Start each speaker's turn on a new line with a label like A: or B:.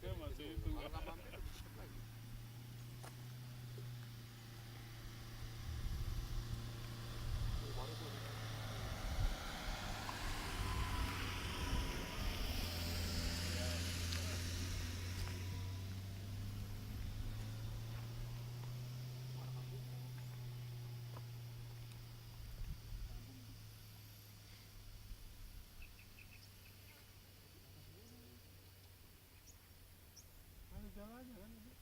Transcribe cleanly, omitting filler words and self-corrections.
A: Ya masih itu
B: Kalau
A: enggak.
B: nggak mampir lebih cepat lagi. Oh, baru tuh.
A: Ada jalannya kan.